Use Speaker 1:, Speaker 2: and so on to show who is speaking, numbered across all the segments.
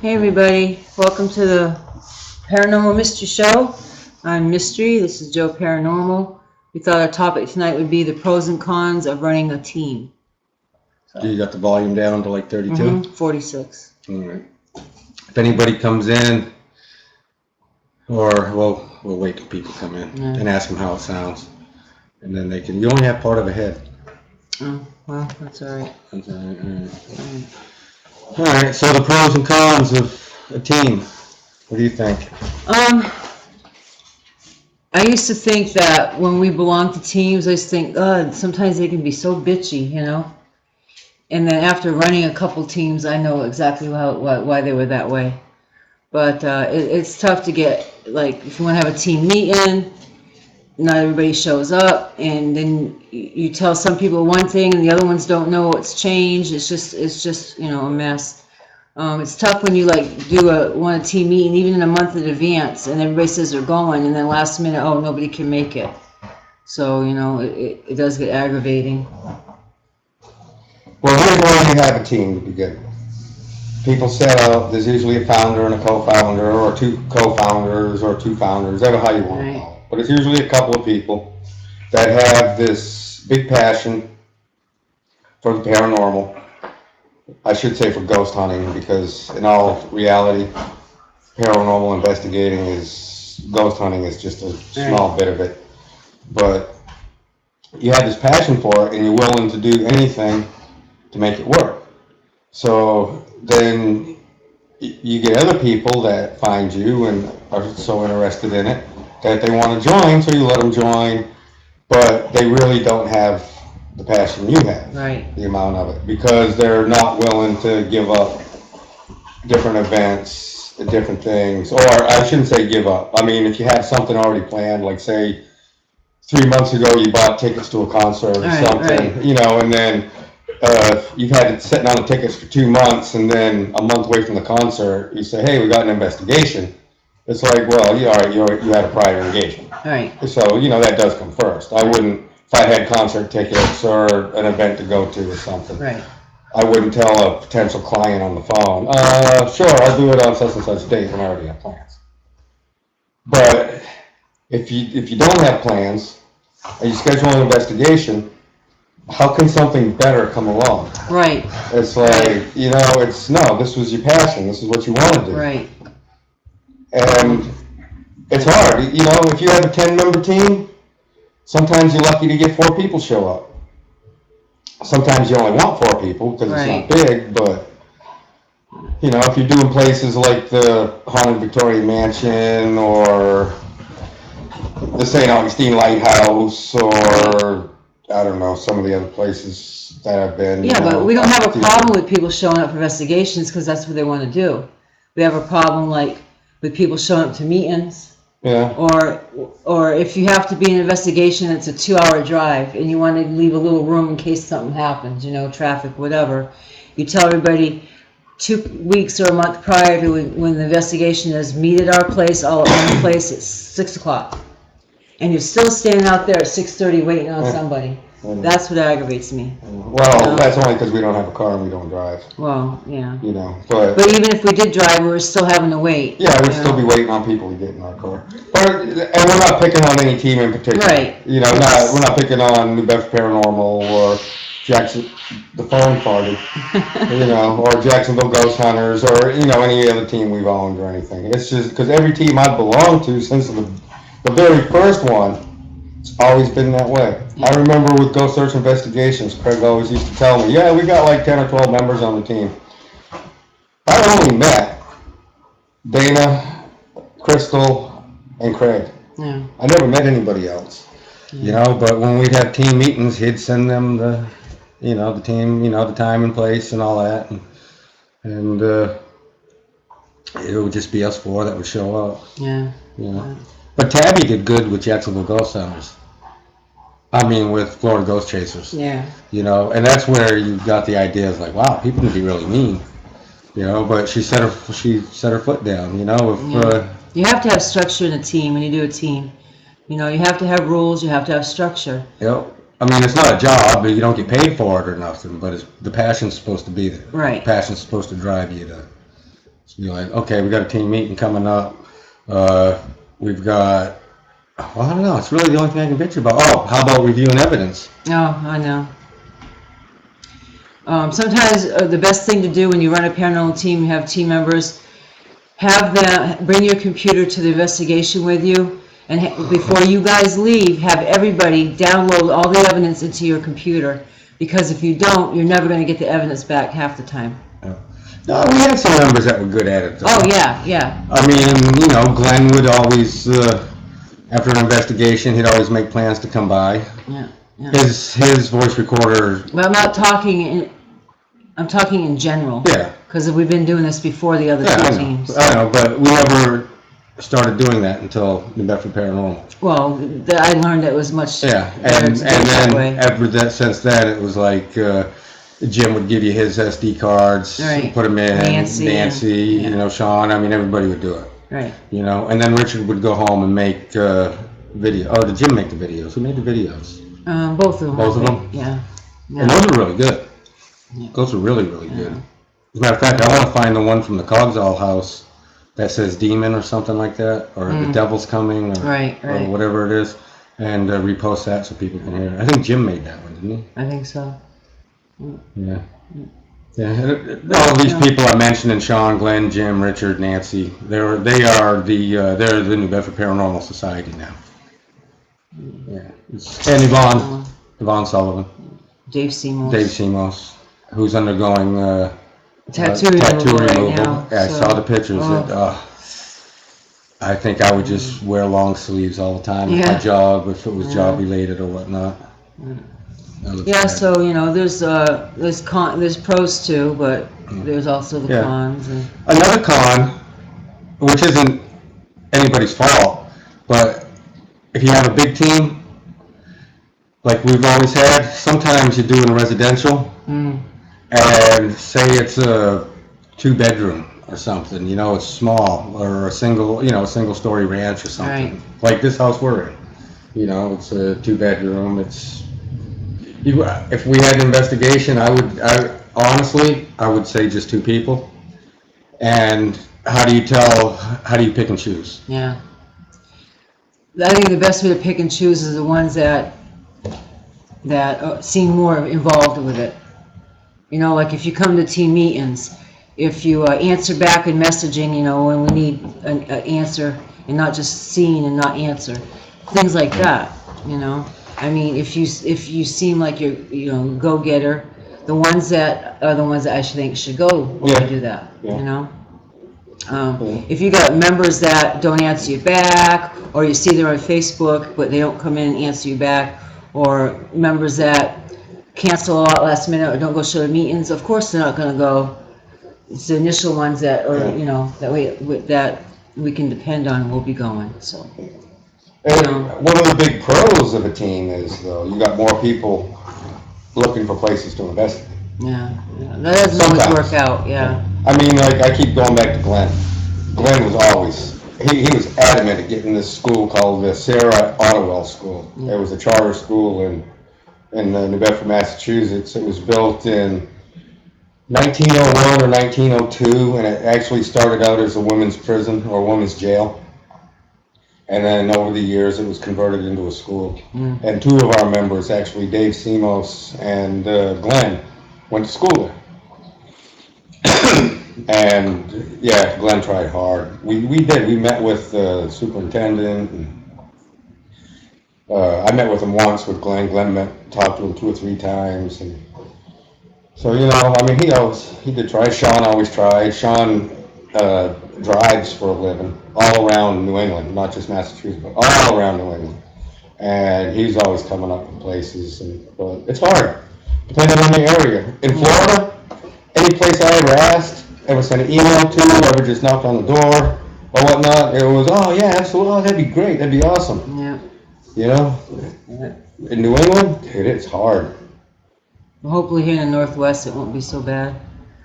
Speaker 1: Hey everybody, welcome to the Paranormal Mystery Show. I'm Mystery, this is Joe Paranormal. We thought our topic tonight would be the pros and cons of running a team.
Speaker 2: So you got the volume down to like 32?
Speaker 1: 46.
Speaker 2: All right. If anybody comes in, or we'll wait till people come in and ask them how it sounds. And then you only have part of a head.
Speaker 1: Oh, well, that's all right.
Speaker 2: That's all right. All right, so the pros and cons of a team. What do you think?
Speaker 1: I used to think that when we belong to teams, I used to think, God, sometimes they can be so bitchy, you know? And then after running a couple teams, I know exactly why they were that way. But it's tough to get, like, if you want to have a team meeting, not everybody shows up, and then you tell some people one thing and the other ones don't know what's changed. It's just a mess. It's tough when you do a team meeting even in a month in advance, and everybody says they're going, and then last minute, oh, nobody can make it. So it does get aggravating.
Speaker 2: Well, here's why you have a team to begin with. People set up. There's usually a founder and a co-founder, or two co-founders, or two founders, whatever how you want to call it. But it's usually a couple of people that have this big passion for the paranormal. I should say for ghost hunting, because in all reality, paranormal investigating ghost hunting is just a small bit of it. But you have this passion for it, and you're willing to do anything to make it work. So then you get other people that find you and are so interested in it that they want to join, so you let them join, but they really don't have the passion you have, the amount of it, because they're not willing to give up different events, different things, or I shouldn't say give up. I mean, if you have something already planned, like say 3 months ago you bought tickets to a concert or something, and then you've had it sitting on the tickets for 2 months, and then a month away from the concert, you say, hey, we got an investigation. It's like, well, all right, you had a prior engagement.
Speaker 1: Right.
Speaker 2: So, that does come first. I wouldn't, if I had concert tickets or an event to go to or something, I wouldn't tell a potential client on the phone, sure, I'll do it on such and such date when I already have plans. But if you don't have plans and you schedule an investigation, how can something better come along?
Speaker 1: Right.
Speaker 2: It's like, this was your passion. This is what you want to do.
Speaker 1: Right.
Speaker 2: And it's hard. If you have a 10-member team, sometimes you're lucky to get 4 people show up. Sometimes you only want 4 people because it's not big, but, if you're doing places like the Haunted Victoria Mansion or the St. Augustine Lighthouse or I don't know, some of the other places that I've been.
Speaker 1: Yeah, but we don't have a problem with people showing up for investigations because that's what they want to do. We have a problem with people showing up to meetings.
Speaker 2: Yeah.
Speaker 1: Or if you have to be in an investigation, it's a 2-hour drive and you want to leave a little room in case something happens, traffic, whatever. You tell everybody 2 weeks or a month prior to when the investigation is, meet at our place, all at one place at 6 o'clock. And you're still standing out there at 6:30 waiting on somebody. That's what aggravates me.
Speaker 2: Well, that's only because we don't have a car and we don't drive.
Speaker 1: Well, yeah.
Speaker 2: But
Speaker 1: even if we did drive, we were still having to wait.
Speaker 2: Yeah, we'd still be waiting on people to get in our car. And we're not picking on any team in particular.
Speaker 1: Right.
Speaker 2: We're not picking on New Bedford Paranormal or Jackson, the phone party, or Jacksonville Ghost Hunters or, any other team we've owned or anything. It's just because every team I've belonged to since the very first one, it's always been that way. Yeah. I remember with Ghost Search Investigations, Craig always used to tell me, yeah, we got like 10 or 12 members on the team. I only met Dana, Crystal, and Craig.
Speaker 1: Yeah.
Speaker 2: I never met anybody else. Yeah. But when we'd have team meetings, he'd send them the team, the time and place and all that. And it would just be us 4 that would show up.
Speaker 1: Yeah.
Speaker 2: But Tabby did good with Jacksonville Ghost Hunters. I mean, with Florida Ghost Chasers.
Speaker 1: Yeah.
Speaker 2: And that's where you got the idea of like, wow, people can be really mean. But she set her foot down.
Speaker 1: You have to have structure in a team when you do a team. You have to have rules. You have to have structure.
Speaker 2: Yep. I mean, it's not a job, but you don't get paid for it or nothing. But the passion's supposed to be there.
Speaker 1: Right.
Speaker 2: The passion's supposed to drive you to So you're like, okay, we got a team meeting coming up. We've got, well, I don't know. It's really the only thing I can picture about. Oh, how about reviewing evidence?
Speaker 1: Oh, I know. Sometimes the best thing to do when you run a paranormal team, you have team members, have them bring your computer to the investigation with you, and before you guys leave, have everybody download all the evidence into your computer, because if you don't, you're never going to get the evidence back half the time.
Speaker 2: Yeah. No, we had some members that were good at it, though.
Speaker 1: Oh, yeah.
Speaker 2: I mean, Glenn would always, after an investigation, he'd always make plans to come by.
Speaker 1: Yeah.
Speaker 2: His voice recorder.
Speaker 1: Well, I'm talking in general.
Speaker 2: Yeah.
Speaker 1: Because we've been doing this before the other two teams.
Speaker 2: I know, but we never started doing that until New Bedford Paranormal.
Speaker 1: Well, I learned it was much
Speaker 2: better
Speaker 1: to do it that way.
Speaker 2: After that, since then, it was like Jim would give you his SD cards,
Speaker 1: right.
Speaker 2: Put them in. Nancy,
Speaker 1: yeah.
Speaker 2: Sean. I mean, everybody would do it.
Speaker 1: Right.
Speaker 2: And then Richard would go home and make video. Oh, did Jim make the videos? Who made the videos?
Speaker 1: Both of them.
Speaker 2: Both of them?
Speaker 1: Yeah.
Speaker 2: And those are really good.
Speaker 1: Yeah.
Speaker 2: Those are really, really good. As a matter of fact, I want to find the one from the Cogsall house that says demon or something like that, or the devil's coming, or, or whatever it is, and repost that so people can hear it. I think Jim made that one, didn't he?
Speaker 1: I think so.
Speaker 2: Yeah. All these people I mentioned, and Sean, Glenn, Jim, Richard, Nancy, they're the New Bedford Paranormal Society now. Yeah. And Yvonne Sullivan.
Speaker 1: Dave Semos.
Speaker 2: Who's undergoing
Speaker 1: tattoo removal
Speaker 2: right
Speaker 1: now.
Speaker 2: Yeah, I saw the pictures. I think I would just wear long sleeves all the time with my job, if it was job related or whatnot.
Speaker 1: Yeah, so there's pros too, but there's also the cons.
Speaker 2: Another con, which isn't anybody's fault, but if you have a big team, like we've always had, sometimes you do in a residential, and say it's a 2-bedroom or something, it's small, or a single story ranch or something.
Speaker 1: Right.
Speaker 2: Like this house we're in, it's a 2-bedroom. If we had an investigation, I would say just 2 people. And how do you pick and choose?
Speaker 1: Yeah. I think the best way to pick and choose is the ones that seem more involved with it. Like if you come to team meetings, if you answer back in messaging, when we need an answer, and not just seen and not answer, things like that. I mean, if you seem like you're go-getter, the ones that are the ones that I think should go when we do that. If you got members that don't answer you back, or you see they're on Facebook but they don't come in and answer you back, or members that cancel a lot last minute or don't go show the meetings, of course they're not going to go. It's the initial ones that are that we can depend on will be going. So.
Speaker 2: And one of the big pros of a team is, though, you got more people looking for places to investigate.
Speaker 1: Yeah. That doesn't always work out. Yeah.
Speaker 2: I mean, like I keep going back to Glenn. Glenn was always he was adamant at getting this school called the Sarah Ottewell School. It was a charter school in New Bedford, Massachusetts. It was built in 1901 or 1902, and it actually started out as a women's prison or women's jail. And then over the years, it was converted into a school. And 2 of our members, actually, Dave Semos and Glenn, went to school there. And Glenn tried hard. We did. We met with the superintendent. And, I met with him once with Glenn. Glenn talked to him 2 or 3 times. And so he did try. Sean always tried. Sean drives for a living all around New England, not just Massachusetts, but all around New England. And he's always coming up with places. But it's hard, depending on the area. In Florida, any place I ever asked, ever sent an email to, ever just knocked on the door or whatnot, it was, absolutely, that'd be great, that'd be awesome.
Speaker 1: Yeah.
Speaker 2: In New England, it's hard.
Speaker 1: Well, hopefully here in the Northwest it won't be so bad.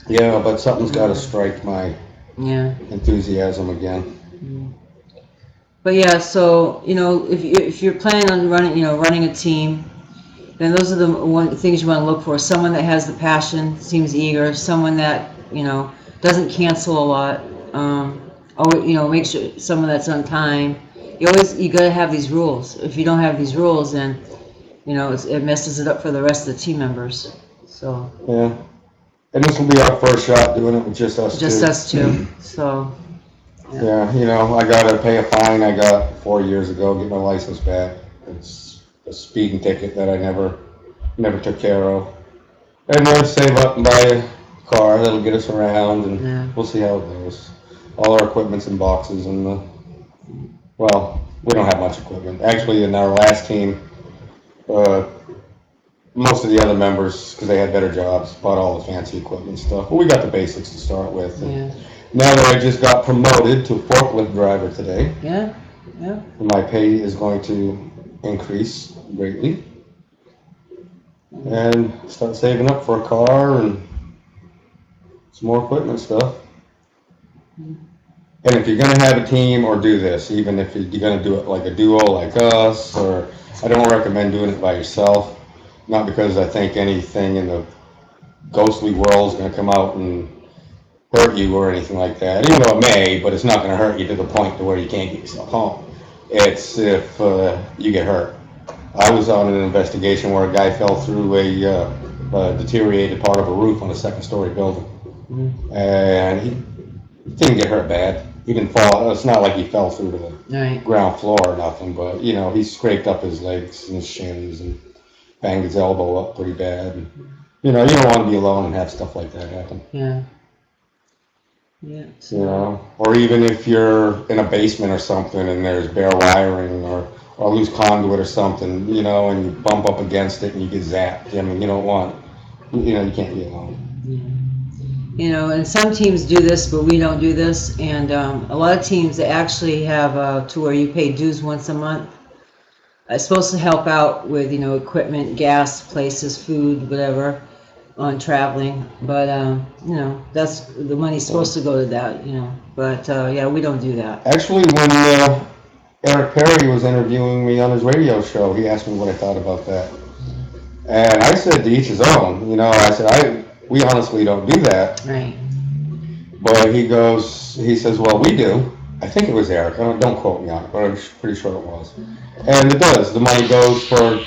Speaker 2: Yeah, but something's got to strike my enthusiasm again.
Speaker 1: But so if you're planning on running a team, then those are the things you want to look for. Someone that has the passion, seems eager, someone that doesn't cancel a lot. Make sure someone that's on time. You gotta have these rules. If you don't have these rules, then it messes it up for the rest of the team members. So
Speaker 2: Yeah. And this will be our first shot doing it with just us
Speaker 1: just
Speaker 2: two.
Speaker 1: us two. So
Speaker 2: Yeah, I gotta pay a fine I got 4 years ago, get my license back. It's a speeding ticket that I never took care of. And then save up and buy a car that'll get us around, and we'll see how it goes. All our equipment's in boxes, and well, we don't have much equipment. Actually, in our last team, most of the other members, because they had better jobs, bought all the fancy equipment stuff. But we got the basics to start with.
Speaker 1: yeah,
Speaker 2: Now that I just got promoted to forklift driver today,
Speaker 1: yeah.
Speaker 2: my pay is going to increase greatly, and start saving up for a car and some more equipment stuff. And if you're gonna have a team or do this, even if you're gonna do it like a duo like us, or I don't recommend doing it by yourself. Not because I think anything in the ghostly world is gonna come out and hurt you or anything like that. Even though it may, but it's not gonna hurt you to the point to where you can't get yourself home. It's if you get hurt. I was on an investigation where a guy fell through a deteriorated part of a roof on a second-story building, and he didn't get hurt bad. He didn't fall. It's not like he fell through to the ground floor or nothing, but he scraped up his legs and his shins and banged his elbow up pretty bad. And, you don't want to be alone and have stuff like that happen.
Speaker 1: Yeah.
Speaker 2: Or even if you're in a basement or something and there's bare wiring or loose conduit or something, and you bump up against it and you get zapped. I mean, you don't want, you can't be alone.
Speaker 1: And some teams do this, but we don't do this. And a lot of teams, they actually have to where you pay dues once a month. It's supposed to help out with, equipment, gas, places, food, whatever, on traveling. But, that's, the money's supposed to go to that, But, we don't do that.
Speaker 2: Actually, when Eric Perry was interviewing me on his radio show, he asked me what I thought about that. And I said to each his own, I said, we honestly don't do that.
Speaker 1: Right.
Speaker 2: But he says, well, we do. I think it was Eric. Don't quote me on it, but I'm pretty sure it was. And it does. The money goes for...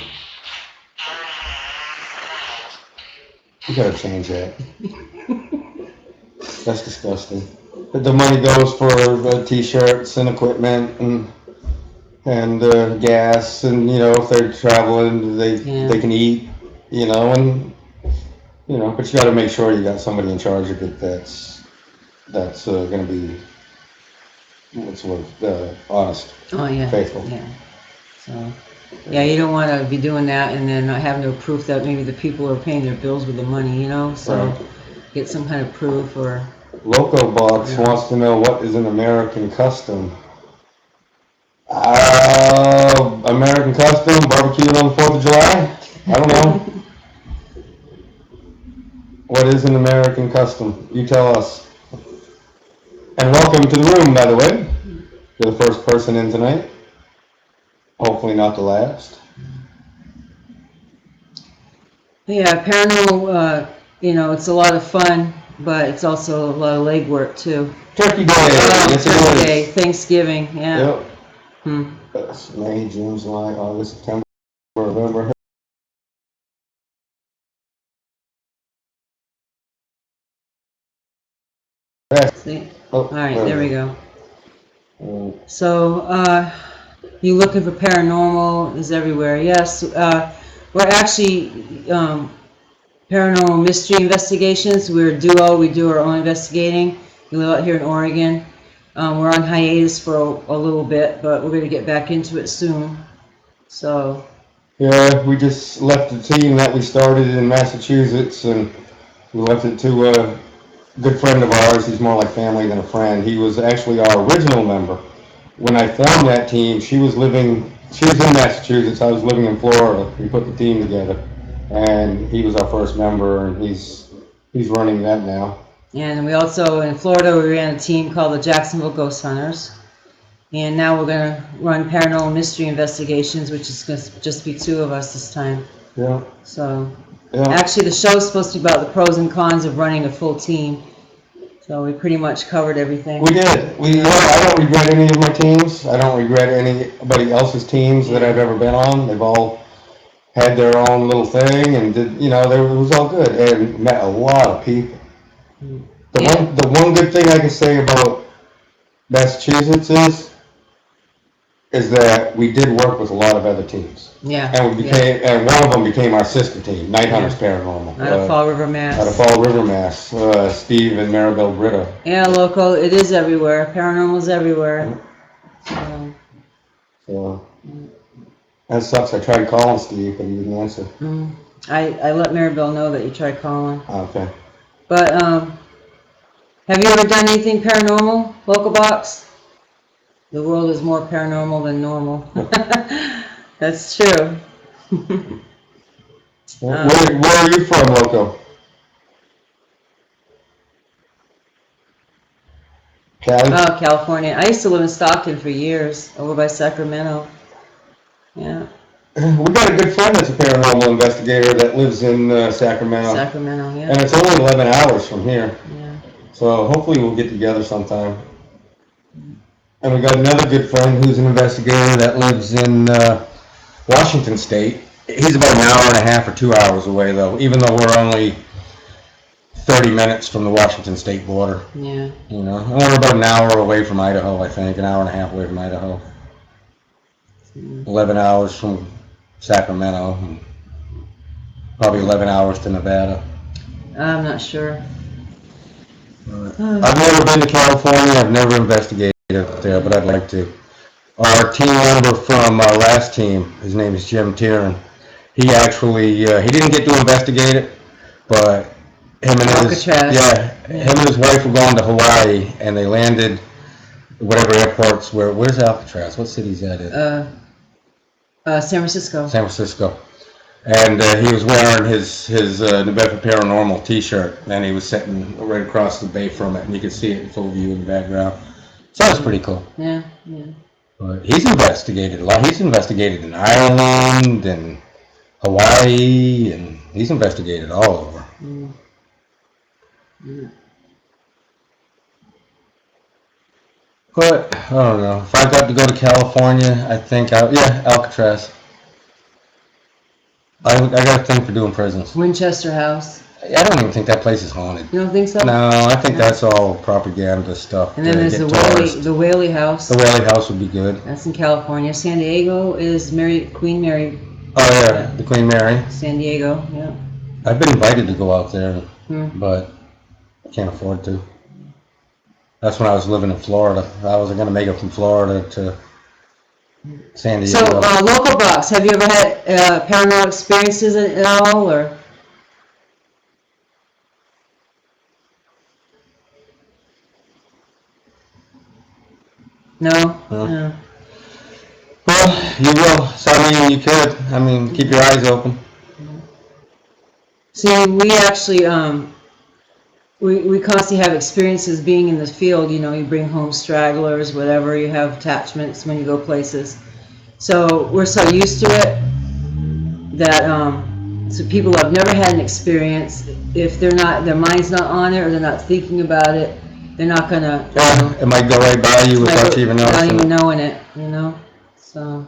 Speaker 2: You gotta change that. That's disgusting. The money goes for t-shirts and equipment and gas, and if they're traveling, they can eat, and but you got to make sure you got somebody in charge of it that's going to be honest, faithful.
Speaker 1: Yeah. So, you don't want to be doing that and then not have no proof that maybe the people are paying their bills with the money, So
Speaker 2: Right.
Speaker 1: Get some kind of proof or.
Speaker 2: Loco Box wants to know what is an American custom. American custom, barbecuing on the 4th of July? I don't know. What is an American custom? You tell us. And welcome to the room, by the way. You're the first person in tonight. Hopefully not the last.
Speaker 1: Yeah, paranormal, it's a lot of fun, but it's also a lot of legwork too.
Speaker 2: Turkey Day. Yes,
Speaker 1: Turkey Day, Thanksgiving, yeah.
Speaker 2: Yep. That's May, June, July, August, September, November.
Speaker 1: See?
Speaker 2: Oh,
Speaker 1: All right, there we go.
Speaker 2: go.
Speaker 1: So, you looking for paranormal is everywhere. Yes, we're actually Paranormal Mystery Investigations. We're a duo. We do our own investigating. We live out here in Oregon. We're on hiatus for a little bit, but we're going to get back into it soon. So.
Speaker 2: Yeah, we just left the team that we started in Massachusetts, and we left it to a good friend of ours. He's more like family than a friend. He was actually our original member. When I formed that team, she was in Massachusetts, I was living in Florida. We put the team together, and he was our first member, and he's running that now.
Speaker 1: And we also, in Florida, we ran a team called the Jacksonville Ghost Hunters. And now we're going to run Paranormal Mystery Investigations, which is going to just be 2 of us this time.
Speaker 2: Yeah.
Speaker 1: So,
Speaker 2: yeah.
Speaker 1: Actually, the show's supposed to be about the pros and cons of running a full team. So we pretty much covered everything.
Speaker 2: We did. I don't regret any of my teams. I don't regret anybody else's teams that I've ever been on. They've all had their own little thing and did, it was all good and met a lot of people. The one good thing I can say about Massachusetts is that we did work with a lot of other teams.
Speaker 1: Yeah.
Speaker 2: And one of them became our sister team, Night Hunters Paranormal.
Speaker 1: Out of Fall River, Mass.
Speaker 2: Out of Fall River, Mass. Steve and Maribel Britta.
Speaker 1: Yeah, local. It is everywhere. Paranormal's everywhere.
Speaker 2: So that sucks. I tried calling Steve, but he didn't answer.
Speaker 1: I let Maribel know that you tried calling.
Speaker 2: Okay.
Speaker 1: But have you ever done anything paranormal, Local Box? The world is more paranormal than normal. That's true.
Speaker 2: Where are you from, Loco? Cali?
Speaker 1: Oh, California. I used to live in Stockton for years, over by Sacramento. Yeah.
Speaker 2: We got a good friend that's a paranormal investigator that lives in Sacramento.
Speaker 1: Sacramento, yeah.
Speaker 2: And it's only 11 hours from here.
Speaker 1: Yeah.
Speaker 2: So hopefully we'll get together sometime. And we got another good friend who's an investigator that lives in Washington State. He's about an hour and a half or 2 hours away, though, even though we're only 30 minutes from the Washington State border.
Speaker 1: Yeah.
Speaker 2: And we're about an hour away from Idaho, I think, an hour and a half away from Idaho. 11 hours from Sacramento, and probably 11 hours to Nevada.
Speaker 1: I'm not sure.
Speaker 2: I've never been to California. I've never investigated there, but I'd like to. Our team member from our last team, his name is Jim Tieran. He actually, he didn't get to investigate it, but him and his wife were going to Hawaii, and they landed whatever airports. Where's Alcatraz? What city's that in?
Speaker 1: San Francisco.
Speaker 2: San Francisco. And he was wearing his New Bedford Paranormal T-shirt, and he was sitting right across the bay from it, and you could see it in full view in the background. So that's pretty cool.
Speaker 1: Yeah.
Speaker 2: But he's investigated a lot. He's investigated in Ireland and Hawaii, and he's investigated all over. But I don't know. If I got to go to California, I think Alcatraz. I got a thing for doing prisons.
Speaker 1: Winchester House.
Speaker 2: I don't even think that place is haunted.
Speaker 1: You don't think so?
Speaker 2: No, I think that's all propaganda stuff.
Speaker 1: And then there's the Whaley House.
Speaker 2: The Whaley House would be good.
Speaker 1: That's in California. San Diego is Queen Mary.
Speaker 2: Oh yeah, the Queen Mary.
Speaker 1: San Diego, yeah.
Speaker 2: I've been invited to go out there, but I can't afford to. That's when I was living in Florida. I wasn't going to make it from Florida to San Diego.
Speaker 1: So, Local Box, have you ever had paranormal experiences at all, or? No? No.
Speaker 2: Well, you will. So, you could. Keep your eyes open.
Speaker 1: See, we actually, we constantly have experiences being in the field. You bring home stragglers, whatever. You have attachments when you go places. So we're so used to it that so people have never had an experience. If their mind's not on it or they're not thinking about it, they're not gonna.
Speaker 2: It might go right by you without you even noticing.
Speaker 1: Not even knowing it, So.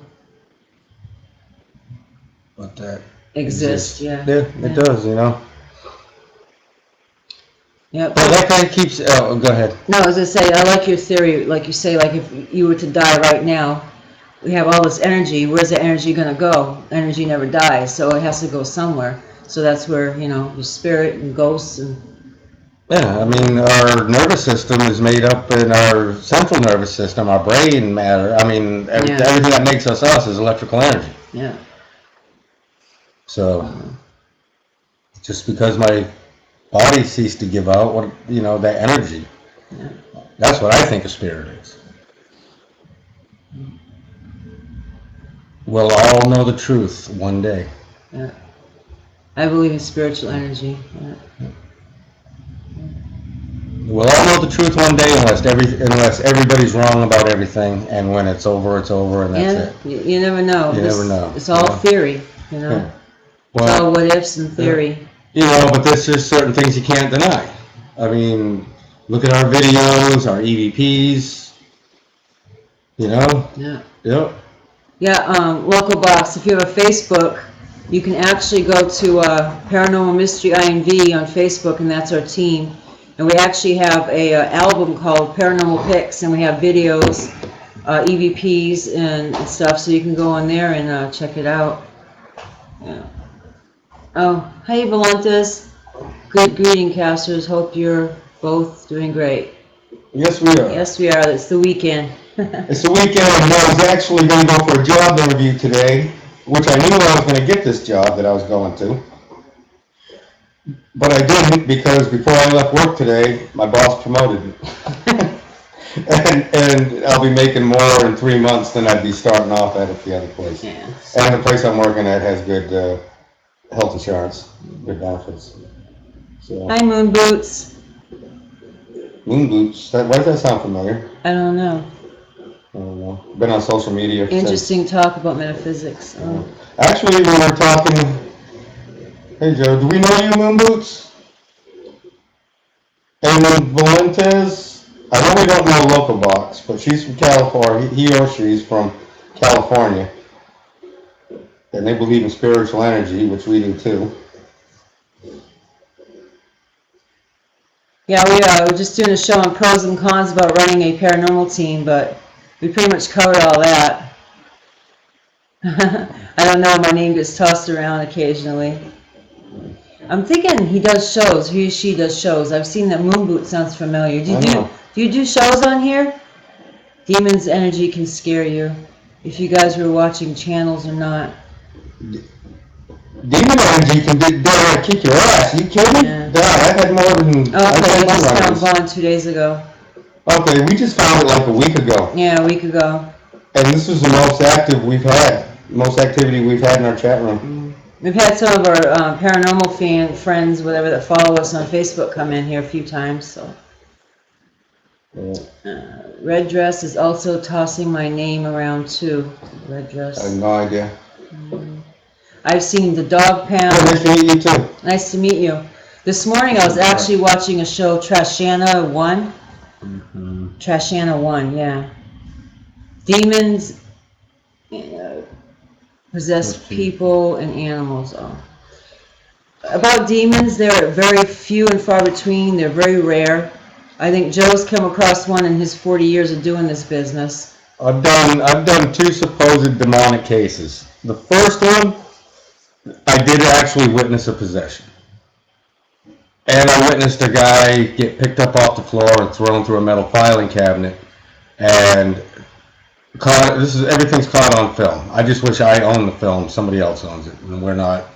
Speaker 2: But that
Speaker 1: exists, yeah.
Speaker 2: Yeah, it does,
Speaker 1: Yep.
Speaker 2: Well, that kind of keeps. Oh, go ahead.
Speaker 1: No, as I say, I like your theory. Like you say, like if you were to die right now, we have all this energy. Where's the energy going to go? Energy never dies, so it has to go somewhere. So that's where your spirit and ghosts and.
Speaker 2: Yeah, our nervous system is made up in our central nervous system, our brain matter. Everything that makes us is electrical energy.
Speaker 1: Yeah.
Speaker 2: So, just because my body ceased to give out that energy. Yeah. That's what I think a spirit is. We'll all know the truth one day.
Speaker 1: Yeah. I believe in spiritual energy. Yeah.
Speaker 2: We'll all know the truth one day unless everybody's wrong about everything, and when it's over, and that's
Speaker 1: it. You never know.
Speaker 2: You never know.
Speaker 1: It's all theory,
Speaker 2: Yeah.
Speaker 1: Well, it's all what ifs and theory.
Speaker 2: But there's just certain things you can't deny. look at our videos, our EVPs, you know?
Speaker 1: Yeah.
Speaker 2: Yep.
Speaker 1: Yeah, Local Box, if you have a Facebook, you can actually go to Paranormal Mystery INV on Facebook, and that's our team. And we actually have a album called Paranormal Pics, and we have videos, EVPs, and stuff, so you can go on there and check it out. Yeah. Oh, hey, Volantes. Good greeting, casters. Hope you're both doing great.
Speaker 2: Yes, we are.
Speaker 1: Yes, we are. It's the weekend.
Speaker 2: It's the weekend, and I was actually going to go for a job interview today, which I knew I was going to get this job that I was going to. But I didn't, because before I left work today, my boss promoted me. and I'll be making more in 3 months than I'd be starting off at the other place.
Speaker 1: Yeah.
Speaker 2: And the place I'm working at has good health insurance, good benefits. So.
Speaker 1: Hi, Moon Boots.
Speaker 2: Moon Boots, why does that sound familiar?
Speaker 1: I don't know.
Speaker 2: I don't know. Been on social media.
Speaker 1: Interesting talk about metaphysics. Oh.
Speaker 2: Actually, we were talking. Hey Joe, do we know you, Moon Boots? And Valentes, I know we don't know Local Box, but she's from California. He or she's from California. And they believe in spiritual energy, which we do too.
Speaker 1: Yeah, we're just doing a show on pros and cons about running a paranormal team, but we pretty much covered all that. I don't know, my name gets tossed around occasionally. I'm thinking he does shows, he or she does shows. I've seen that Moon Boot sounds familiar. Do you do shows on here? Demon's energy can scare you. If you guys were watching channels or not.
Speaker 2: Demon energy can kick your ass. You kidding?
Speaker 1: Yeah.
Speaker 2: God, I've had more than.
Speaker 1: Okay, we just found Vaughn 2 days ago.
Speaker 2: Okay, we just found it like a week ago.
Speaker 1: Yeah, a week ago.
Speaker 2: And this is the most active we've had. Most activity we've had in our chat room.
Speaker 1: We've had some of our paranormal friends, whatever, that follow us on Facebook come in here a few times. So, Red Dress is also tossing my name around too. Red Dress.
Speaker 2: I have no idea.
Speaker 1: I've seen the Dog Pound.
Speaker 2: Oh, nice to meet you too.
Speaker 1: Nice to meet you. This morning I was actually watching a show, Trashana 1. Trashana 1, yeah. Demons possess people and animals. Oh. About demons, they're very few and far between. They're very rare. I think Joe's come across one in his 40 years of doing this business.
Speaker 2: I've done 2 supposed demonic cases. The first one, I did actually witness a possession. And I witnessed a guy get picked up off the floor and thrown through a metal filing cabinet. And everything's caught on film. I just wish I owned the film. Somebody else owns it. And we're not.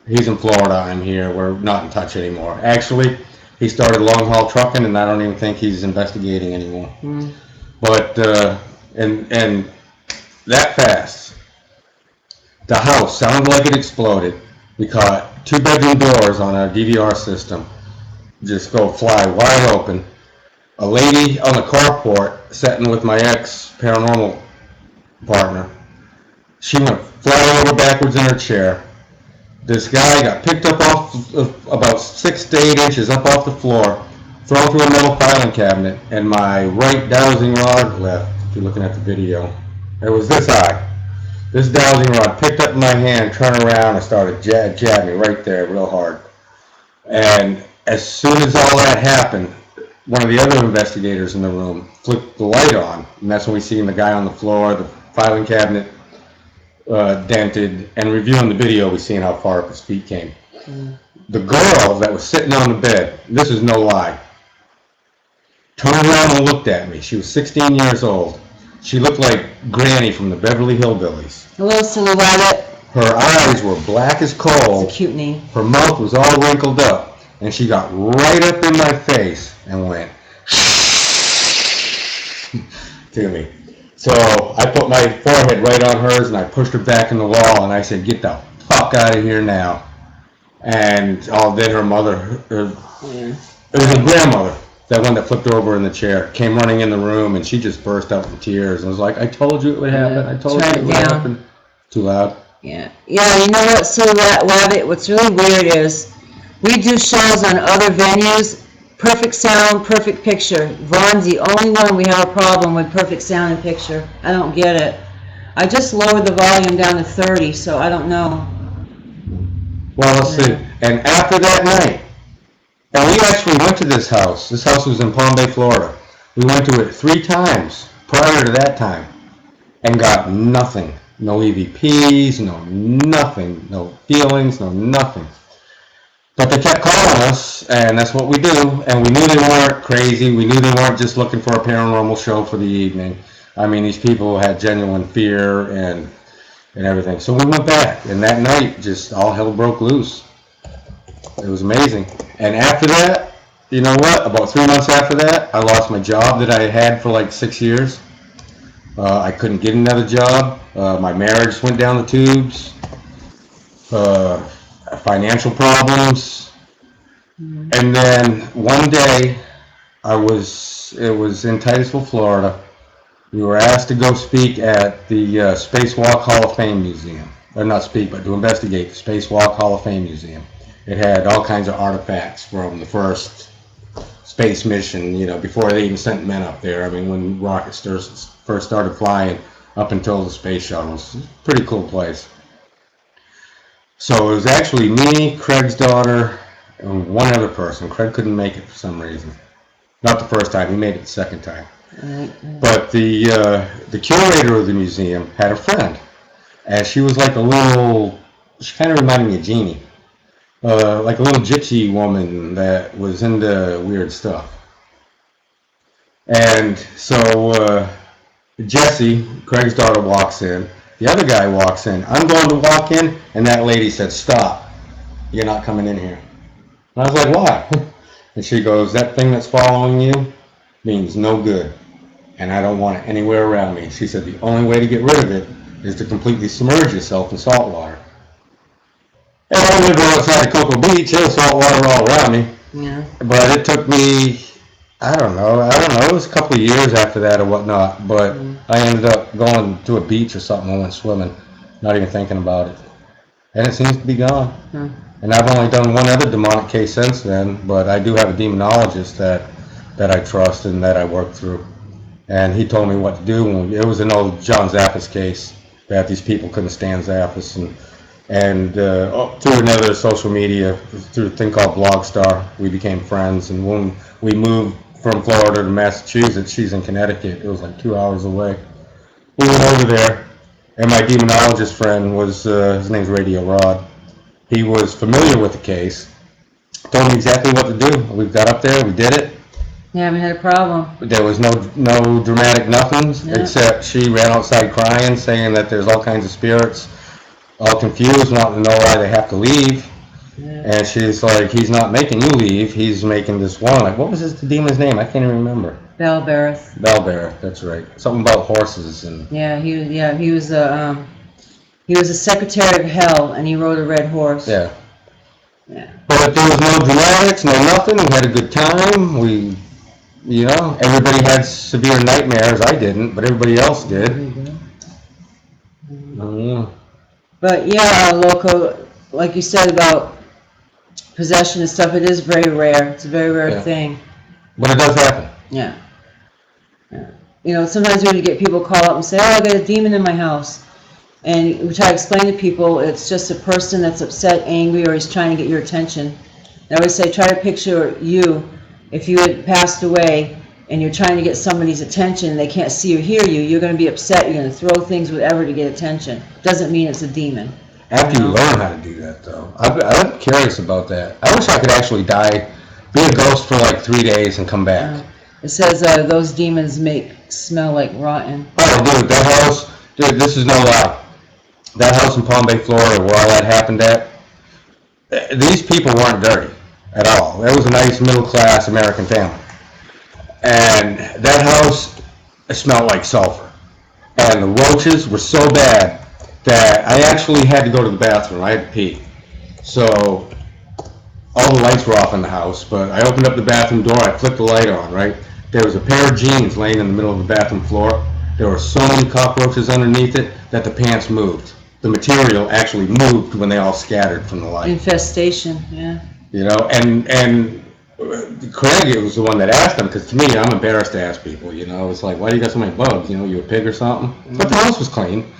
Speaker 2: He's in Florida, I'm here. We're not in touch anymore. Actually, he started long haul trucking, and I don't even think he's investigating anymore. But, and that fast, the house sounded like it exploded. We caught 2 bedroom doors on our DVR system just go fly wide open. A lady on the carport sitting with my ex-paranormal partner. She went flying over backwards in her chair. This guy got picked up off about 6 to 8 inches up off the floor, thrown through a metal filing cabinet, and my right dowsing rod left. If you're looking at the video, it was this high. This dowsing rod picked up in my hand, turned around, and started jab me right there real hard. And as soon as all that happened, one of the other investigators in the room flipped the light on, and that's when we seen the guy on the floor, the filing cabinet dented, and reviewing the video, we seen how far up his feet came. The girl that was sitting on the bed, this is no lie, turned around and looked at me. She was 16 years old. She looked like Granny from the Beverly Hillbillies.
Speaker 1: Hello, Silhouette.
Speaker 2: Her eyes were black as coal.
Speaker 1: It's a cute name.
Speaker 2: Her mouth was all wrinkled up, and she got right up in my face and went to me. So I put my forehead right on hers, and I pushed her back in the wall, and I said, "Get the fuck out of here now." And then her mother, it was her grandmother, that one that flipped her over in the chair, came running in the room, and she just burst out in tears and was like, "I told you it would happen. I told you it would happen." Too loud.
Speaker 1: Yeah, you know what, Silhouette, what's really weird is we do shows on other venues perfect sound, perfect picture. Vaughn's the only one we have a problem with perfect sound and picture. I don't get it. I just lowered the volume down to 30, so I don't know.
Speaker 2: Well, let's see. And after that night, and we actually went to this house. This house was in Palm Bay, Florida. We went to it 3 times prior to that time and got nothing. No EVPs, nothing, no feelings, no nothing. But they kept calling us, and that's what we do. And we knew they weren't crazy. We knew they weren't just looking for a paranormal show for the evening. I mean, these people had genuine fear and everything. So we went back, and that night, just all hell broke loose. It was amazing. And after that, you know what? About 3 months after that, I lost my job that I had for like 6 years. I couldn't get another job. My marriage went down the tubes. Financial problems. And then one day, it was in Titusville, Florida. We were asked to go speak at the Spacewalk Hall of Fame Museum. Or not speak, but to investigate the Spacewalk Hall of Fame Museum. It had all kinds of artifacts from the first space mission, before they even sent men up there. I mean, when rockets first started flying up until the space shuttles. It's a pretty cool place. So it was actually me, Craig's daughter, and one other person. Craig couldn't make it for some reason. Not the first time, he made it the second time. But the curator of the museum had a friend. And she was like she kind of reminded me of Jeannie. Like a little gypsy woman that was into weird stuff. And so Jessie, Craig's daughter, walks in. The other guy walks in. I'm going to walk in, and that lady said, "Stop. You're not coming in here." And I was like, "Why?" And she goes, "That thing that's following you means no good, and I don't want it anywhere around me." She said, "The only way to get rid of it is to completely submerge yourself in salt water." And I lived outside of Cocoa Beach. There was salt water all around me.
Speaker 1: Yeah.
Speaker 2: But it took me, I don't know, it was a couple of years after that or whatnot, but I ended up going to a beach or something and went swimming, not even thinking about it. And it seems to be gone. And I've only done one other demonic case since then, but I do have a demonologist that I trust and that I work through. And he told me what to do. It was an old John Zaffis case that these people couldn't stand Zaffis. And through another social media, through a thing called Blogstar, we became friends. And when we moved from Florida to Massachusetts, she's in Connecticut. It was like 2 hours away. We went over there, and my demonologist friend was, his name's Radio Rod. He was familiar with the case, told me exactly what to do. We got up there, we did it.
Speaker 1: Yeah, we had a problem.
Speaker 2: There was no dramatic nothings, except she ran outside crying, saying that there's all kinds of spirits, all confused, wanting to know why they have to leave. And she's like, "He's not making you leave, he's making this one." Like, what was the demon's name? I can't even remember.
Speaker 1: Belbereth.
Speaker 2: Belbereth, that's right. Something about horses and.
Speaker 1: He was a secretary of hell, and he rode a red horse.
Speaker 2: Yeah. But there was no dramatics, no nothing. We had a good time. Everybody had severe nightmares. I didn't, but everybody else did.
Speaker 1: But Loco, like you said about possession and stuff, it is very rare. It's a very rare thing.
Speaker 2: But it does happen.
Speaker 1: Yeah. Sometimes we get people call up and say, "Oh, I got a demon in my house." And we try to explain to people it's just a person that's upset, angry, or he's trying to get your attention. I always say, try to picture you, if you had passed away and you're trying to get somebody's attention and they can't see or hear you, you're going to be upset, you're going to throw things, whatever, to get attention. Doesn't mean it's a demon.
Speaker 2: After you learn how to do that, though, I'm curious about that. I wish I could actually be a ghost for like 3 days and come back.
Speaker 1: It says those demons smell like rotten.
Speaker 2: Oh, dude, that house, this is no lie. That house in Palm Bay, Florida, where all that happened at, these people weren't dirty at all. It was a nice middle-class American family. And that house smelled like sulfur. And the roaches were so bad that I actually had to go to the bathroom. I had to pee. So all the lights were off in the house, but I opened up the bathroom door, I flipped the light on, right? There was a pair of jeans laying in the middle of the bathroom floor. There were so many cockroaches underneath it that the pants moved. The material actually moved when they all scattered from the light.
Speaker 1: Infestation, yeah.
Speaker 2: And Craig was the one that asked him, because to me, I'm embarrassed to ask people, you know. It's like, why do you got so many bugs? You know, you a pig or something? But the house was clean.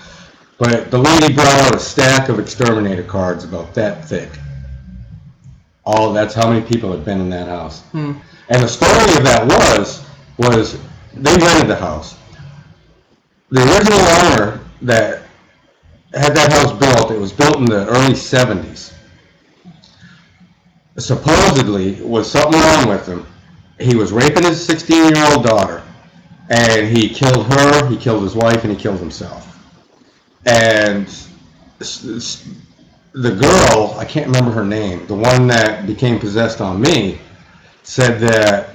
Speaker 2: But the lady brought out a stack of exterminator cards about that thick. That's how many people had been in that house. And the story of that was they rented the house. The original owner that had that house built, it was built in the early 70s. Supposedly, was something wrong with him. He was raping his 16-year-old daughter, and he killed her, he killed his wife, and he killed himself. And the girl, I can't remember her name, the one that became possessed on me, said that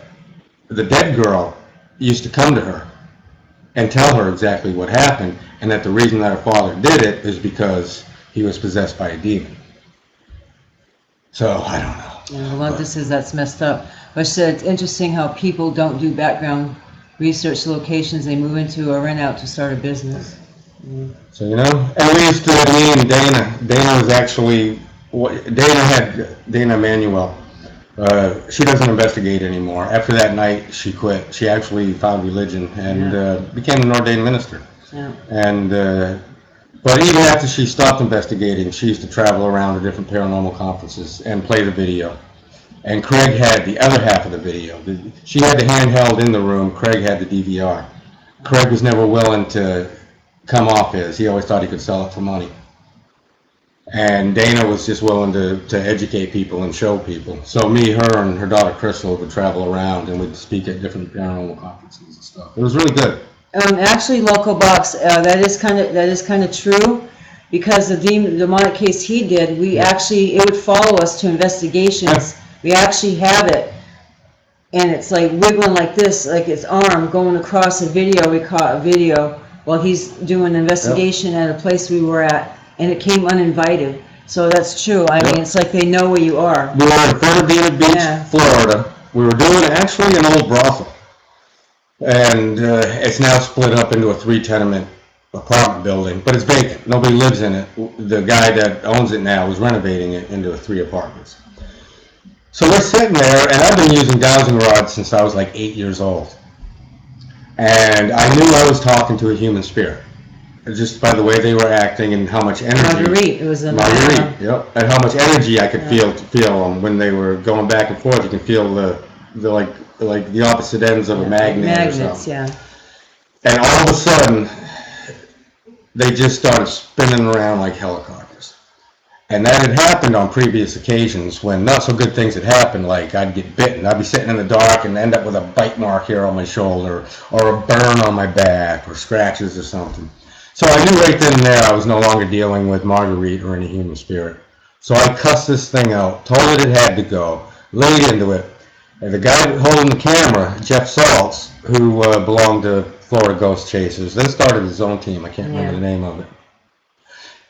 Speaker 2: the dead girl used to come to her and tell her exactly what happened, and that the reason that her father did it is because he was possessed by a demon. So, I don't know.
Speaker 1: Yeah, well, this is, that's messed up. But she said it's interesting how people don't do background research locations they move into or rent out to start a business.
Speaker 2: So, you know, and we used to, me and Dana was actually, Dana Emanuel. She doesn't investigate anymore. After that night, she quit. She actually found religion and became an ordained minister.
Speaker 1: Yeah.
Speaker 2: And but even after she stopped investigating, she used to travel around to different paranormal conferences and play the video. And Craig had the other half of the video. She had the handheld in the room. Craig had the DVR. Craig was never willing to come off his. He always thought he could sell it for money. And Dana was just willing to educate people and show people. So me, her, and her daughter Crystal would travel around and would speak at different paranormal conferences and stuff. It was really good.
Speaker 1: Actually, Local Box, that is kind of true, because the demonic case he did, it would follow us to investigations. We actually have it, and it's like wiggling like this, like its arm going across a video. We caught a video while he's doing an investigation at a place we were at, and it came uninvited. So that's true. I mean, it's like they know where you are.
Speaker 2: We were in Fernandina Beach, Florida. We were doing actually an old brothel. And it's now split up into a 3-tenement apartment building, but it's vacant. Nobody lives in it. The guy that owns it now is renovating it into 3 apartments. So we're sitting there, and I've been using dowsing rods since I was like 8 years old. And I knew I was talking to a human spirit, just by the way they were acting and how much energy.
Speaker 1: Marguerite, it was a
Speaker 2: Marguerite, yep. And how much energy I could feel them when they were going back and forth. You can feel the like the opposite ends of a magnet.
Speaker 1: Magnets, yeah.
Speaker 2: And all of a sudden, they just started spinning around like helicopters. And that had happened on previous occasions when not so good things had happened, like I'd get bitten. I'd be sitting in the dark and end up with a bite mark here on my shoulder, or a burn on my back, or scratches or something. So I knew right then and there I was no longer dealing with Marguerite or any human spirit. So I cussed this thing out, told it had to go, laid into it. And the guy holding the camera, Jeff Saltz, who belonged to Florida Ghost Chasers, then started his own team. I can't remember the name of it.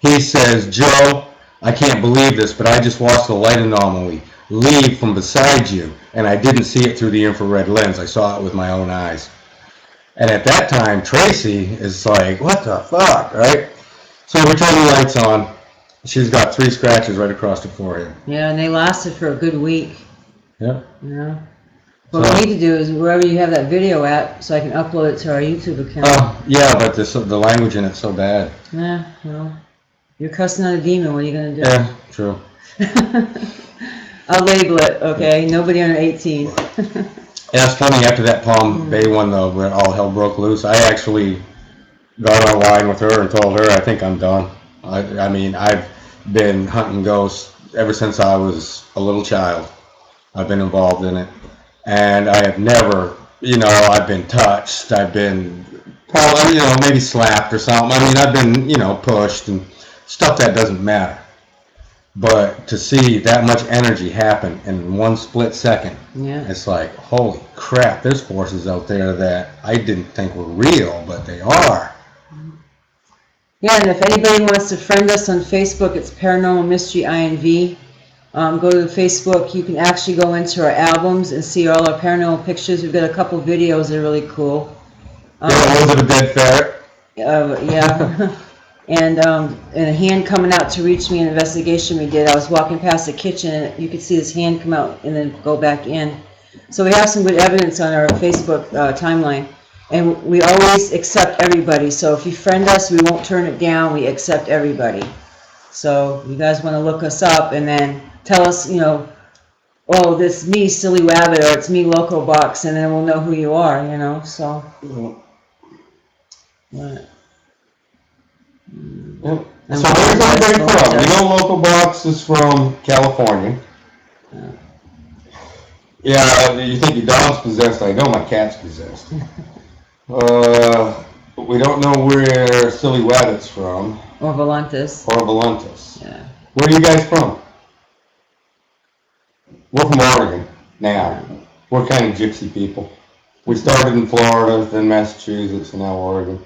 Speaker 2: He says, "Joe, I can't believe this, but I just watched the light anomaly leave from beside you, and I didn't see it through the infrared lens. I saw it with my own eyes." And at that time, Tracy is like, "What the fuck," right? So we turn the lights on. She's got 3 scratches right across the forehead.
Speaker 1: Yeah, and they lasted for a good week.
Speaker 2: Yep.
Speaker 1: Yeah. What we need to do is wherever you have that video at, so I can upload it to our YouTube account.
Speaker 2: Oh, yeah, but the language in it's so bad.
Speaker 1: Yeah, well, you're cussing out a demon. What are you going to do?
Speaker 2: Yeah, true.
Speaker 1: I'll label it, okay? Nobody under 18.
Speaker 2: Yeah, it's funny, after that Palm Bay one, though, where all hell broke loose, I actually got online with her and told her, I think I'm done. I mean, I've been hunting ghosts ever since I was a little child. I've been involved in it. And I have never, I've been touched. I've been, probably, maybe slapped or something. I mean, I've been, pushed and stuff that doesn't matter. But to see that much energy happen in one split second, it's like, holy crap, there's forces out there that I didn't think were real, but they are.
Speaker 1: Yeah, and if anybody wants to friend us on Facebook, it's Paranormal Mystery INV. Go to the Facebook. You can actually go into our albums and see all our paranormal pictures. We've got a couple videos that are really cool.
Speaker 2: Was it a dead ferret?
Speaker 1: Yeah. And a hand coming out to reach me in an investigation we did. I was walking past the kitchen and you could see this hand come out and then go back in. So we have some good evidence on our Facebook timeline. And we always accept everybody. So if you friend us, we won't turn it down. We accept everybody. So you guys want to look us up and then tell us, oh, this me, Silly Wabbit, or it's me, Loco Box, and then we'll know who you are, so. What?
Speaker 2: Yep. So where's everybody from? Local Box is from California. Yeah, you think your dog's possessed? I know my cat's possessed. We don't know where Silly Wabbit's from.
Speaker 1: Or Volantis.
Speaker 2: Yeah. Where are you guys from? We're from Oregon now. We're kind of gypsy people. We started in Florida, then Massachusetts, and now Oregon.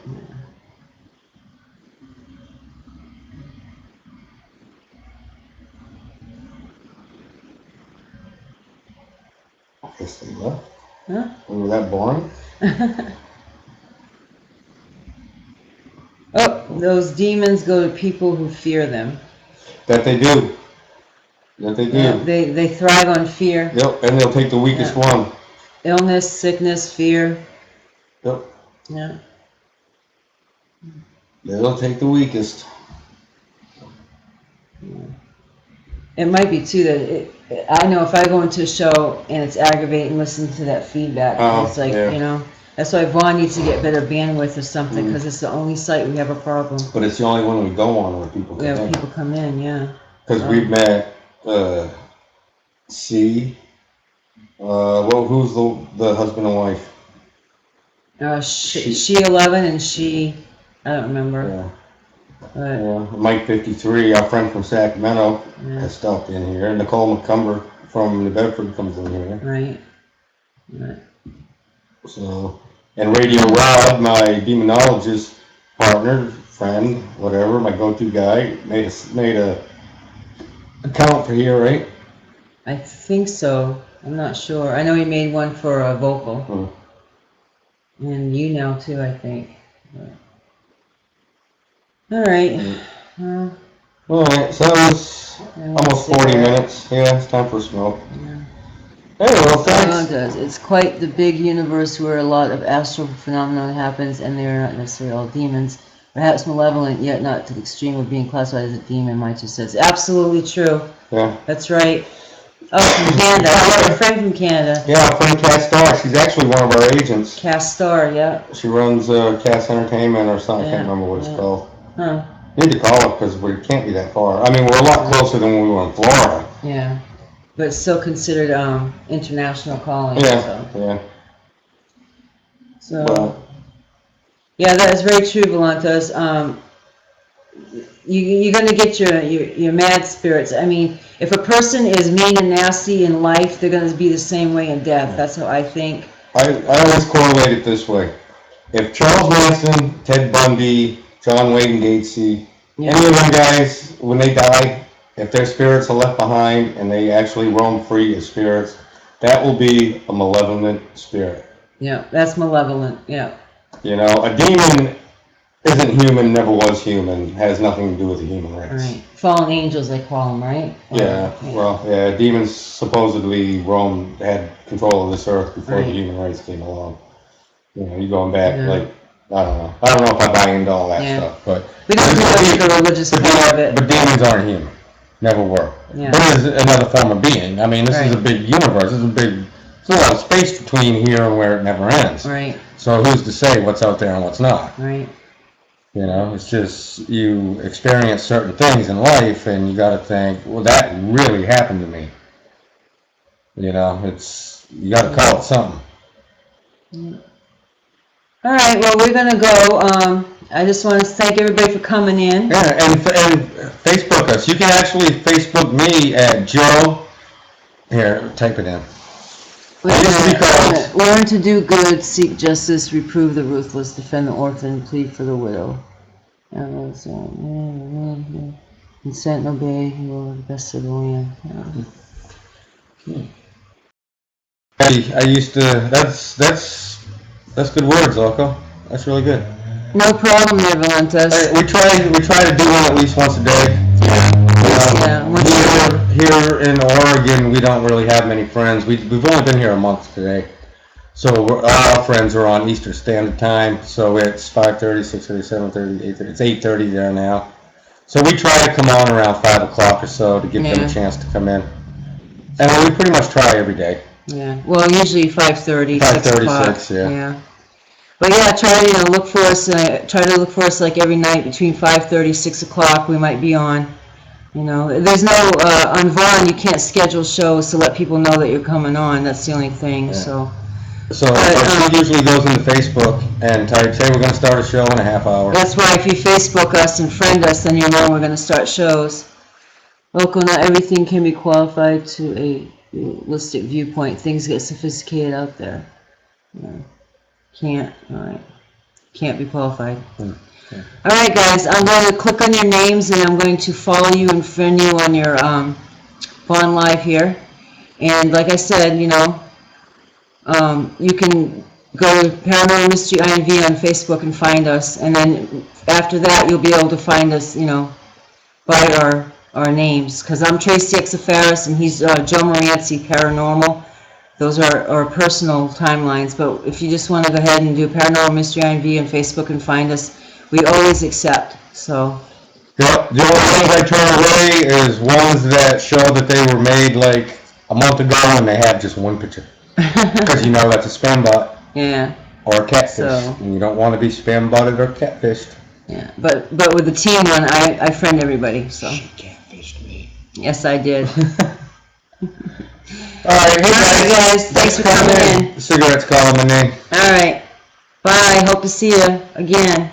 Speaker 2: I guess they left.
Speaker 1: Huh?
Speaker 2: We were that boring.
Speaker 1: Oh, those demons go to people who fear them.
Speaker 2: That they do.
Speaker 1: Yeah, they thrive on fear.
Speaker 2: Yep, and they'll take the weakest one.
Speaker 1: Illness, sickness, fear.
Speaker 2: Yep.
Speaker 1: Yeah.
Speaker 2: They'll take the weakest.
Speaker 1: It might be too that I know if I go into a show and it's aggravating, listening to that feedback, it's like, that's why Vaughn needs to get better bandwidth or something, because it's the only site we have a problem.
Speaker 2: But it's the only one we go on where people come in.
Speaker 1: People come in, yeah.
Speaker 2: Because we've met C. Who's the husband and wife?
Speaker 1: She 11 and she, I don't remember.
Speaker 2: Yeah. Mike 53, our friend from Sacramento, has stopped in here. Nicole McCumber from New Bedford comes in here.
Speaker 1: Right.
Speaker 2: So, and Radio Rod, my demonologist partner, friend, whatever, my go-to guy, made a account for here, right?
Speaker 1: I think so. I'm not sure. I know he made one for a vocal. And you now too, I think. All right.
Speaker 2: All right, so it's almost 40 minutes. Yeah, it's time for a smoke. Hey, well, thanks.
Speaker 1: It's quite the big universe where a lot of astral phenomena happens, and they are not necessarily all demons. Perhaps malevolent, yet not to the extreme of being classified as a demon, my 2 cents. Absolutely true.
Speaker 2: Yeah.
Speaker 1: That's right. Oh, from Canada. I have a friend from Canada.
Speaker 2: Yeah, our friend Cass Starr. She's actually one of our agents.
Speaker 1: Cass Starr, yeah.
Speaker 2: She runs Cass Entertainment or something. I can't remember what it's called.
Speaker 1: Huh.
Speaker 2: You need to call her because we can't be that far. I mean, we're a lot closer than when we were in Florida.
Speaker 1: Yeah. But it's still considered international calling.
Speaker 2: Yeah.
Speaker 1: So, yeah, that is very true, Volantos. You're going to get your mad spirits. I mean, if a person is mean and nasty in life, they're going to be the same way in death. That's how I think.
Speaker 2: I always correlate it this way. If Charles Manson, Ted Bundy, John Wayne Gacy, any of them guys, when they die, if their spirits are left behind and they actually roam free as spirits, that will be a malevolent spirit.
Speaker 1: Yeah, that's malevolent, yeah.
Speaker 2: A demon isn't human, never was human, has nothing to do with the human race.
Speaker 1: Right. Fallen angels, they call them, right?
Speaker 2: Demons supposedly had control of this earth before the human race came along. You're going back, I don't know. I don't know if I buy into all that stuff, but
Speaker 1: we don't do the religious part of it.
Speaker 2: But demons aren't human. Never were.
Speaker 1: Yeah.
Speaker 2: But it is another form of being. I mean, this is a big universe. There's a lot of space between here and where it never ends.
Speaker 1: Right.
Speaker 2: So who's to say what's out there and what's not?
Speaker 1: Right.
Speaker 2: It's just you experience certain things in life, and you got to think, well, that really happened to me. You got to call it something.
Speaker 1: Yeah. All right, well, we're going to go. I just want to thank everybody for coming in.
Speaker 2: Yeah, and Facebook us. You can actually Facebook me at Joe. Here, type it in.
Speaker 1: Learn to do good, seek justice, reprove the ruthless, defend the orphan, plead for the widow. Consent and obey, you are the best of the land.
Speaker 2: I used to. That's good words, Loco. That's really good.
Speaker 1: No problem there, Valentas.
Speaker 2: We try to do one at least once a day.
Speaker 1: Once a year.
Speaker 2: here in Oregon, we don't really have many friends. We've only been here a month today. So all our friends are on Eastern Standard Time. So it's 5:30, 6:30, 7:30, 8:30. It's 8:30 there now. So we try to come on around 5 o'clock or so to give them
Speaker 1: Yeah.
Speaker 2: a chance to come in. And we pretty much try every day.
Speaker 1: Yeah. Well, usually 5:30, 6
Speaker 2: 5:30,
Speaker 1: o'clock.
Speaker 2: 6, yeah.
Speaker 1: Yeah. But yeah, try to look for us. Try to look for us like every night between 5:30, 6 o'clock. We might be on. There's no on Vaughn. You can't schedule shows to let people know that you're coming on. That's the only thing.
Speaker 2: Yeah.
Speaker 1: So.
Speaker 2: So she usually goes into Facebook and types, hey, we're going to start a show in a half hour.
Speaker 1: That's why if you Facebook us and friend us, then you know we're going to start shows. Local, not everything can be qualified to a realistic viewpoint. Things get sophisticated out there. Can't. All right. Can't be qualified.
Speaker 2: Okay.
Speaker 1: All right, guys. I'm going to click on your names and I'm going to follow you and friend you on your Vaughn Live here. And like I said, you can go to Paranormal Mystery INV on Facebook and find us, and then after that you'll be able to find us, by our names. Because I'm Tracy Exafaris and he's Joe Moranci Paranormal. Those are our personal timelines. But if you just want to go ahead and do Paranormal Mystery INV on Facebook and find us, we always accept. So.
Speaker 2: Yep. The only ones I turn away is ones that show that they were made like a month ago and they have just one picture. Because that's a spam bot.
Speaker 1: Yeah.
Speaker 2: Or a catfish.
Speaker 1: So.
Speaker 2: And you don't want to be spam botted or catfished.
Speaker 1: Yeah. But with the team one, I friend everybody. So.
Speaker 2: She catfished me.
Speaker 1: Yes, I did.
Speaker 2: All right,
Speaker 1: hey guys. Thanks for coming in.
Speaker 2: Cigarettes calling my name.
Speaker 1: All right. Bye. Hope to see you again.